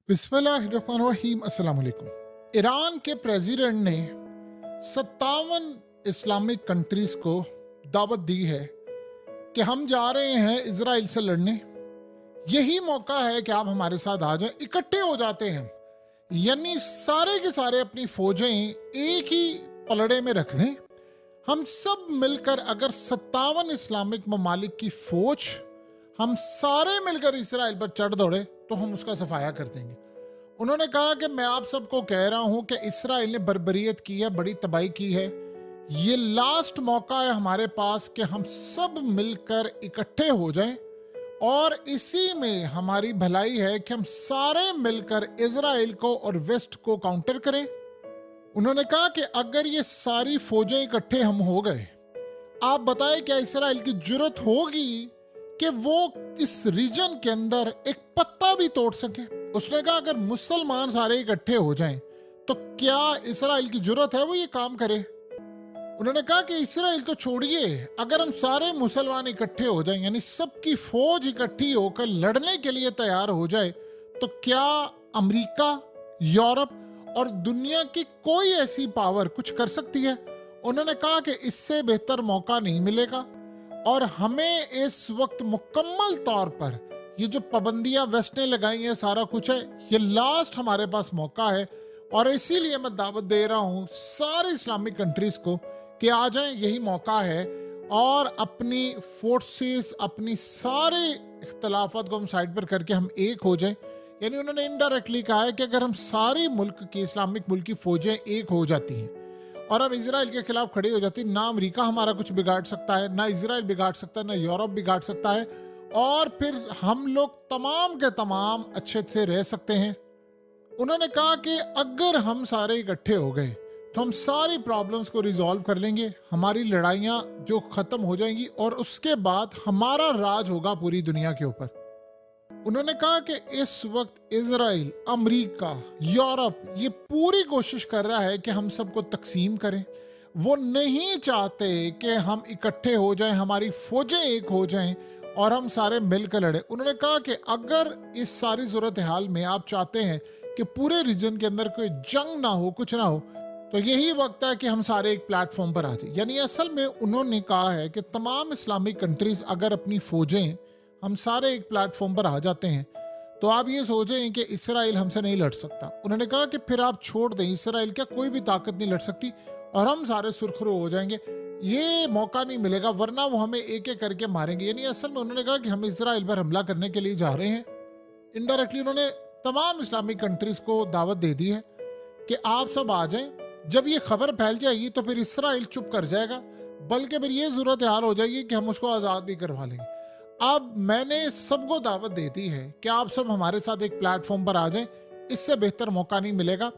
बिस्मिल्लाहिर्रहमानिर्रहीम। अस्सलाम वालेकुम। ईरान के प्रेसिडेंट ने 57 इस्लामिक कंट्रीज को दावत दी है कि हम जा रहे हैं इजराइल से लड़ने। यही मौका है कि आप हमारे साथ आ जाएं, इकट्ठे हो जाते हैं। यानी सारे के सारे अपनी फौजें एक ही पलड़े में रख दें। हम सब मिलकर अगर 57 इस्लामिक ममालिक की फौज हम सारे मिलकर इसराइल पर चढ़ दौड़े तो हम उसका सफाया कर देंगे। उन्होंने कहा कि मैं आप सबको कह रहा हूं कि इसराइल ने बर्बरियत की है, बड़ी तबाही की है। ये लास्ट मौका है हमारे पास कि हम सब मिलकर इकट्ठे हो जाएं और इसी में हमारी भलाई है कि हम सारे मिलकर इसराइल को और वेस्ट को काउंटर करें। उन्होंने कहा कि अगर ये सारी फौजें इकट्ठे हम हो गए, आप बताएं क्या इसराइल की जुर्रत होगी कि वो इस रीजन के अंदर एक पत्ता भी तोड़ सके। उसने कहा अगर मुसलमान सारे इकट्ठे हो जाएं तो क्या इसराइल की जुर्रत है वो ये काम करे। उन्होंने कहा कि इसराइल तो छोड़िए, अगर हम सारे मुसलमान इकट्ठे हो जाएं यानी सबकी फौज इकट्ठी होकर लड़ने के लिए तैयार हो जाए तो क्या अमेरिका, यूरोप और दुनिया की कोई ऐसी पावर कुछ कर सकती है। उन्होंने कहा कि इससे बेहतर मौका नहीं मिलेगा और हमें इस वक्त मुकम्मल तौर पर ये जो पाबंदियां वेस्ट ने लगाई हैं, सारा कुछ है, ये लास्ट हमारे पास मौका है। और इसीलिए मैं दावत दे रहा हूं सारे इस्लामिक कंट्रीज को कि आ जाएं, यही मौका है और अपनी फोर्सेस, अपनी सारे इख्तलाफात को हम साइड पर करके हम एक हो जाएं। यानी उन्होंने इनडायरेक्टली कहा है कि अगर हम सारे मुल्क की, इस्लामिक मुल्क की फौजें एक हो जाती हैं और अब इसराइल के खिलाफ खड़ी हो जाती, ना अमेरिका हमारा कुछ बिगाड़ सकता है, ना इसराइल बिगाड़ सकता है, ना यूरोप बिगाड़ सकता है और फिर हम लोग तमाम के तमाम अच्छे से रह सकते हैं। उन्होंने कहा कि अगर हम सारे इकट्ठे हो गए तो हम सारी प्रॉब्लम्स को रिजॉल्व कर लेंगे, हमारी लड़ाइयाँ जो खत्म हो जाएंगी और उसके बाद हमारा राज होगा पूरी दुनिया के ऊपर। उन्होंने कहा कि इस वक्त इजराइल, अमेरिका, यूरोप ये पूरी कोशिश कर रहा है कि हम सबको तकसीम करें। वो नहीं चाहते कि हम इकट्ठे हो जाएं, हमारी फौजें एक हो जाएं और हम सारे मिलकर लड़े। उन्होंने कहा कि अगर इस सारी सूरत हाल में आप चाहते हैं कि पूरे रीजन के अंदर कोई जंग ना हो, कुछ ना हो, तो यही वक्त है कि हम सारे एक प्लेटफॉर्म पर आ जाए। यानी असल में उन्होंने कहा है कि तमाम इस्लामिक कंट्रीज अगर अपनी फौजें हम सारे एक प्लेटफॉर्म पर आ जाते हैं तो आप ये सोचें कि इसराइल हमसे नहीं लड़ सकता। उन्होंने कहा कि फिर आप छोड़ दें, इसराइल क्या कोई भी ताकत नहीं लड़ सकती और हम सारे सुरखरू हो जाएंगे। ये मौका नहीं मिलेगा वरना वो हमें एक एक करके मारेंगे। यानी असल में उन्होंने कहा कि हम इसराइल पर हमला करने के लिए जा रहे हैं। इनडायरेक्टली उन्होंने तमाम इस्लामिक कंट्रीज को दावत दे दी है कि आप सब आ जाएं। जब ये खबर फैल जाएगी तो फिर इसराइल चुप कर जाएगा, बल्कि फिर ये सूरत हाल हो जाएगी कि हम उसको आज़ाद भी करवा लेंगे। अब मैंने सबको दावत दे दी है कि आप सब हमारे साथ एक प्लेटफॉर्म पर आ जाएं, इससे बेहतर मौका नहीं मिलेगा।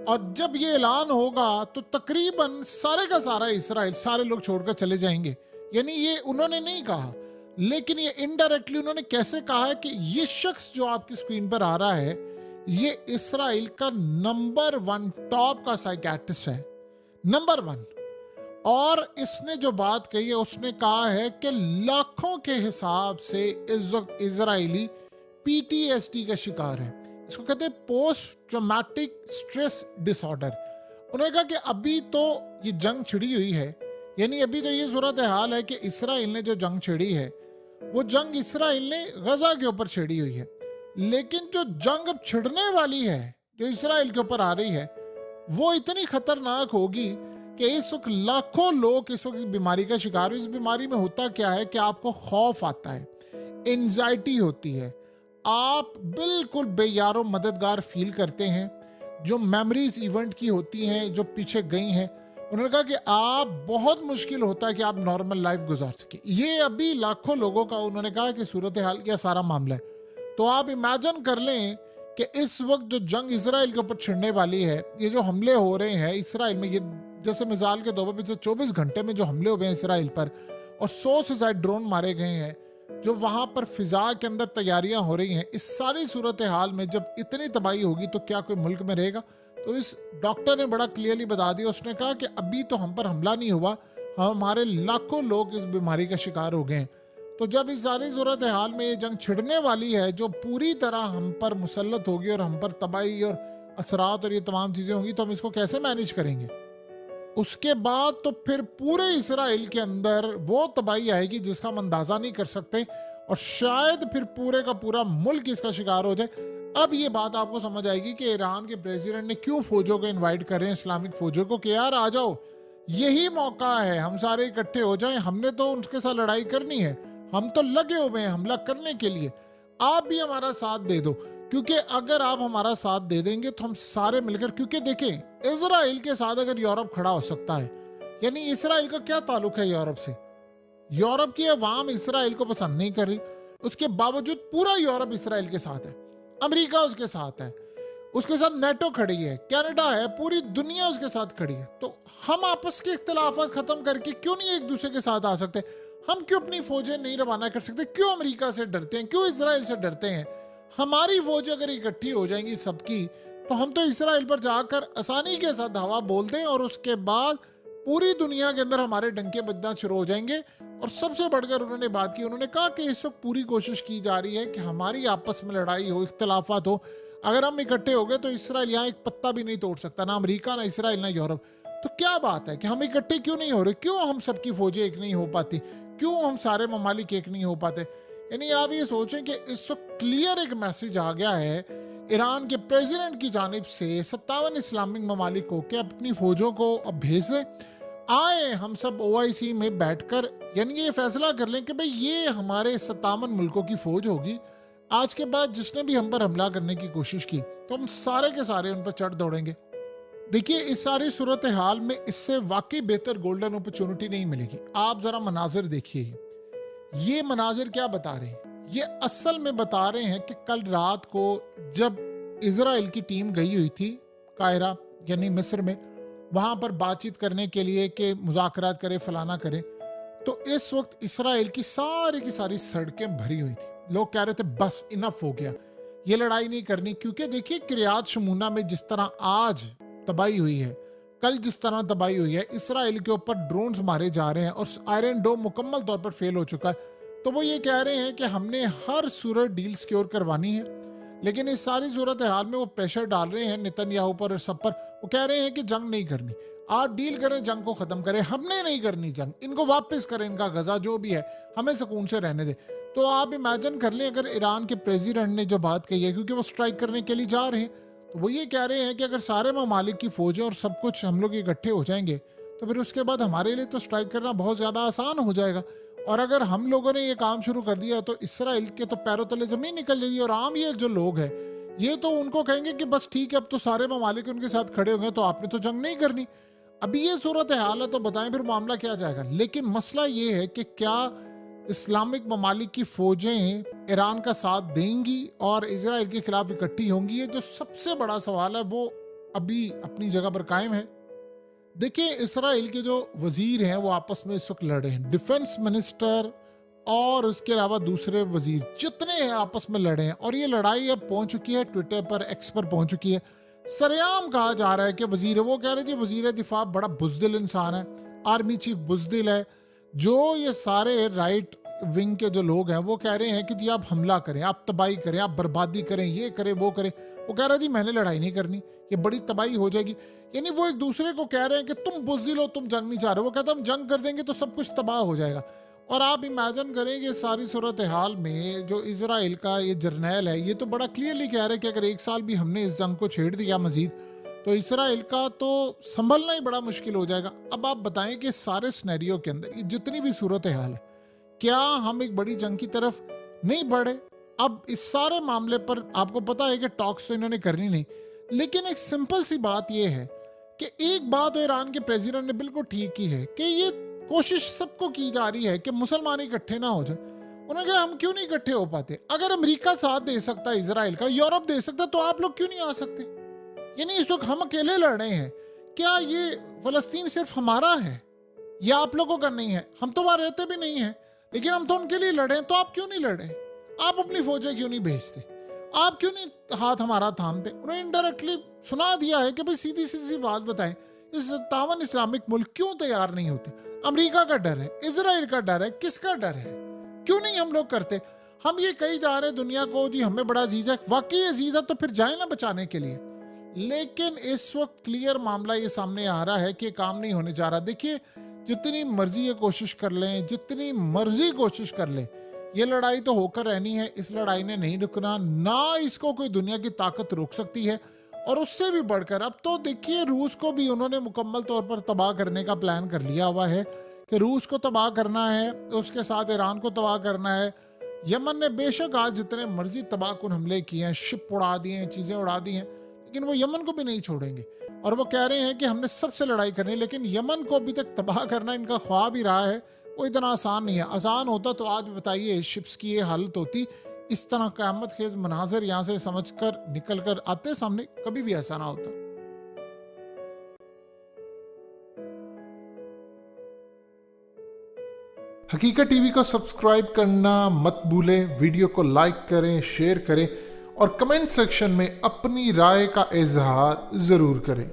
और जब ये ऐलान होगा तो तकरीबन सारे का सारा इसराइल, सारे लोग छोड़कर चले जाएंगे। यानी ये उन्होंने नहीं कहा, लेकिन ये इनडायरेक्टली उन्होंने कैसे कहा है कि ये शख्स जो आपकी स्क्रीन पर आ रहा है ये इसराइल का नंबर 1 टॉप का साइकियाट्रिस्ट है, नंबर 1। और इसने जो बात कही है उसने कहा है कि लाखों के हिसाब से इस वक्त इजरायली पीटीएसडी का शिकार है। इसको कहते हैं पोस्ट ट्रॉमेटिक स्ट्रेस डिसऑर्डर। उन्होंने कहा कि अभी तो ये जंग छिड़ी हुई है, यानी अभी तो ये सूरत हाल है कि इसराइल ने जो जंग छिड़ी है वो जंग इसराइल ने गजा के ऊपर छिड़ी हुई है, लेकिन जो जंग अब छिड़ने वाली है, जो इसराइल के ऊपर आ रही है, वो इतनी खतरनाक होगी कि इस वक्त लाखों लोग इस वक्त बीमारी का शिकार। इस बीमारी में होता क्या है कि आपको खौफ आता है, एंजाइटी होती है, आप बिल्कुल बेयारो मददगार फील करते हैं, जो मेमोरीज इवेंट की होती हैं जो पीछे गई हैं। उन्होंने कहा कि आप बहुत मुश्किल होता है कि आप नॉर्मल लाइफ गुजार सके। ये अभी लाखों लोगों का उन्होंने कहा कि सूरत हाल का सारा मामला है। तो आप इमेजिन कर लें कि इस वक्त जो जंग इसराइल के ऊपर छिड़ने वाली है, ये जो हमले हो रहे हैं इसराइल में, ये जैसे मिसाल के तौर पर पिछले 24 घंटे में जो हमले हुए हैं इसराइल पर और 100 से ज्यादा ड्रोन मारे गए हैं, जो वहां पर फिजा के अंदर तैयारियां हो रही हैं, इस सारी सूरत हाल में जब इतनी तबाही होगी तो क्या कोई मुल्क में रहेगा। तो इस डॉक्टर ने बड़ा क्लियरली बता दिया, उसने कहा कि अभी तो हम पर हमला नहीं हुआ, हमारे लाखों लोग इस बीमारी का शिकार हो गए हैं। तो जब इस सारी सूरत हाल में ये जंग छिड़ने वाली है जो पूरी तरह हम पर मुसल्लत होगी और हम पर तबाही और असरात और ये तमाम चीज़ें होंगी, तो हम इसको कैसे मैनेज करेंगे? उसके बाद तो फिर पूरे इसराइल के अंदर वो तबाही आएगी जिसका हम अंदाज़ा नहीं कर सकते, और शायद फिर पूरे का पूरा मुल्क इसका शिकार हो जाए। अब ये बात आपको समझ आएगी कि ईरान के प्रेसिडेंट ने क्यों फौजों को इनवाइट कर रहे हैं, इस्लामिक फौजों को, कि यार आ जाओ, यही मौका है, हम सारे इकट्ठे हो जाएं, हमने तो उनके साथ लड़ाई करनी है, हम तो लगे हुए हैं हमला करने के लिए, आप भी हमारा साथ दे दो। क्योंकि अगर आप हमारा साथ दे देंगे तो हम सारे मिलकर, क्योंकि देखें इजराइल के साथ अगर यूरोप खड़ा हो सकता है, यानी इसराइल का क्या ताल्लुक है यूरोप से? यूरोप की अवाम इसराइल को पसंद नहीं कर रही, उसके बावजूद पूरा यूरोप इसराइल के साथ है, अमेरिका उसके साथ है, उसके साथ नेटो खड़ी है, कनाडा है, पूरी दुनिया उसके साथ खड़ी है। तो हम आपस के इख्तिलाफात खत्म करके क्यों नहीं एक दूसरे के साथ आ सकते? हम क्यों अपनी फौजें नहीं रवाना कर सकते? क्यों अमेरिका से डरते हैं, क्यों इसराइल से डरते हैं? हमारी फौज अगर इकट्ठी हो जाएंगी सबकी, तो हम तो इसराइल पर जाकर आसानी के साथ हवा बोल दें और उसके बाद पूरी दुनिया के अंदर हमारे डंके बजना शुरू हो जाएंगे। और सबसे बढ़कर उन्होंने बात की, उन्होंने कहा कि इस वक्त पूरी कोशिश की जा रही है कि हमारी आपस में लड़ाई हो, इख्तलाफात हो, अगर हम इकट्ठे हो गए तो इसराइल यहाँ एक पत्ता भी नहीं तोड़ सकता, ना अमेरिका, ना इसराइल, ना यूरोप। तो क्या बात है कि हम इकट्ठे क्यों नहीं हो रहे? क्यों हम सबकी फौजें एक नहीं हो पाती? क्यों हम सारे ममालिक एक नहीं हो पाते? यानी आप ये सोचें कि इस वक्त क्लियर एक मैसेज आ गया है ईरान के प्रेसिडेंट की जानिब से 57 इस्लामिक ममालिक को कि अपनी फौजों को अब भेज दें, आए हम सब OIC में बैठकर, यानी ये फैसला कर लें कि भाई ये हमारे 57 मुल्कों की फौज होगी। आज के बाद जिसने भी हम पर हमला करने की कोशिश की तो हम सारे के सारे उन पर चढ़ दौड़ेंगे। देखिए इस सारी सूरत हाल में इससे वाकई बेहतर गोल्डन अपॉर्चुनिटी नहीं मिलेगी। आप जरा मनाजिर देखिए, ये मनाजिर क्या बता रहे हैं? ये असल में बता रहे हैं कि कल रात को जब इजराइल की टीम गई हुई थी कायरा यानी मिस्र में, वहां पर बातचीत करने के लिए कि मुज़ाकरात करे, फलाना करे, तो इस वक्त इसराइल की सारी सड़कें भरी हुई थी। लोग कह रहे थे बस इनफ हो गया, ये लड़ाई नहीं करनी। क्योंकि देखिए किरियात शमूना में जिस तरह आज तबाही हुई है, कल जिस तरह तबाही हुई है, इसराइल के ऊपर ड्रोन्स मारे जा रहे हैं और आयरन डोम मुकम्मल तौर पर फेल हो चुका है। तो वो ये कह रहे हैं कि हमने हर सूरत डील सिक्योर करवानी है, लेकिन इस सारी सूरत हाल में वो प्रेशर डाल रहे हैं नेतन्याहू पर और सब पर। वो कह रहे हैं कि जंग नहीं करनी, आप डील करें, जंग को खत्म करें, हमने नहीं करनी जंग, इनको वापस करें, इनका गजा जो भी है हमें सुकून से रहने दे। तो आप इमेजिन कर लें अगर ईरान के प्रेसिडेंट ने जो बात कही है, क्योंकि वो स्ट्राइक करने के लिए जा रहे हैं, तो वो ये कह रहे हैं कि अगर सारे ममालिक की फौजें और सब कुछ हम लोग इकट्ठे हो जाएंगे तो फिर उसके बाद हमारे लिए तो स्ट्राइक करना बहुत ज़्यादा आसान हो जाएगा। और अगर हम लोगों ने ये काम शुरू कर दिया तो इसराइल के तो पैरों तले ज़मीन निकल जाएगी। और आम ये जो लोग हैं ये तो उनको कहेंगे कि बस ठीक है, अब तो सारे ममालिक उनके साथ खड़े हो गए तो आपने तो जंग नहीं करनी। अभी ये सूरत हाल है तो बताएं फिर मामला क्या जाएगा। लेकिन मसला ये है कि क्या इस्लामिक ममालिक की फौजें ईरान का साथ देंगी और इजराइल के खिलाफ इकट्ठी होंगी? ये जो सबसे बड़ा सवाल है वो अभी अपनी जगह पर कायम है। देखिए इजराइल के जो वजीर हैं वो आपस में इस वक्त लड़े हैं, डिफेंस मिनिस्टर और उसके अलावा दूसरे वजीर जितने हैं आपस में लड़े हैं। और ये लड़ाई अब पहुंच चुकी है ट्विटर पर, एक्स पर पहुंच चुकी है। सरेआम कहा जा रहा है कि वजीर, वो कह रहे थे वजीर दिफा बड़ा बुजदिल इंसान है, आर्मी चीफ बुजदिल है। जो ये सारे राइट विंग के जो लोग हैं वो कह रहे हैं कि जी आप हमला करें, आप तबाही करें, आप बर्बादी करें, ये करें वो करें। वो कह रहा है जी मैंने लड़ाई नहीं करनी, ये बड़ी तबाही हो जाएगी। यानी वो एक दूसरे को कह रहे हैं कि तुम बुजदिल हो, तुम जंग नहीं चाह रहे। वो कहता हम जंग कर देंगे तो सब कुछ तबाह हो जाएगा। और आप इमेजिन करेंगे सारी सूरत हाल में जो इजराइल का ये जर्नैल है ये तो बड़ा क्लियरली कह रहा है कि अगर एक साल भी हमने इस जंग को छेड़ दिया मजीद तो इसराइल का तो संभलना ही बड़ा मुश्किल हो जाएगा। अब आप बताएं कि सारे सिनेरियो के अंदर ये जितनी भी सूरत हाल है, क्या हम एक बड़ी जंग की तरफ नहीं बढ़े? अब इस सारे मामले पर आपको पता है कि टॉक्स तो इन्होंने करनी नहीं, लेकिन एक सिंपल सी बात यह है कि एक बात तो ईरान के प्रेसिडेंट ने बिल्कुल ठीक की है कि ये कोशिश सबको की जा रही है कि मुसलमान इकट्ठे ना हो जाए। उन्होंने कहा हम क्यों नहीं इकट्ठे हो पाते? अगर अमेरिका साथ दे सकता है इजराइल का, यूरोप दे सकता, तो आप लोग क्यों नहीं आ सकते? यानी इस वक्त हम अकेले लड़ रहे हैं, क्या ये फलस्तीन सिर्फ हमारा है या आप लोगों का नहीं है? हम तो वहां रहते भी नहीं है, लेकिन हम तो उनके लिए लड़े, तो आप क्यों नहीं लड़े? आप अपनी फौजें क्यों नहीं भेजते? आप क्यों नहीं हाथ हमारा थामते? उन्होंने इनडायरेक्टली सुना दिया है कि भाई सीधी सीधी बात बताएं, इस 57 इस्लामिक मुल्क क्यों तैयार नहीं होते? अमेरिका का डर है, इजराइल का डर है, किसका डर है? क्यों नहीं हम लोग करते? हम ये कही जा रहे हैं दुनिया को जी हमें बड़ा अजीज है, वाकई अजीज है तो फिर जाए ना बचाने के लिए। लेकिन इस वक्त क्लियर मामला ये सामने आ रहा है कि काम नहीं होने जा रहा। देखिए, जितनी मर्जी ये कोशिश कर लें, जितनी मर्जी कोशिश कर लें, ये लड़ाई तो होकर रहनी है। इस लड़ाई ने नहीं रुकना, ना इसको कोई दुनिया की ताकत रोक सकती है। और उससे भी बढ़कर अब तो देखिए, रूस को भी उन्होंने मुकम्मल तौर पर तबाह करने का प्लान कर लिया हुआ है कि रूस को तबाह करना है, उसके साथ ईरान को तबाह करना है। यमन ने बेशक आज जितने मर्जी तबाहकुन हमले किए हैं, शिप उड़ा दिए हैं, चीज़ें उड़ा दी हैं, लेकिन वो यमन को भी नहीं छोड़ेंगे। और वो कह रहे हैं कि हमने सबसे लड़ाई करनी है, लेकिन यमन को अभी तक तबाह करना इनका ख्वाब ही रहा है। वो इतना आसान नहीं है। आसान होता तो आज बताइए शिप्स की ये हालत होती। इस तरह क़यामत खेज मनाजर यहाँ से समझ कर निकल कर आते सामने, कभी भी ऐसा ना होता। हकीकत टीवी को सब्सक्राइब करना मत भूलें, वीडियो को लाइक करें, शेयर करें और कमेंट सेक्शन में अपनी राय का इजहार ज़रूर करें।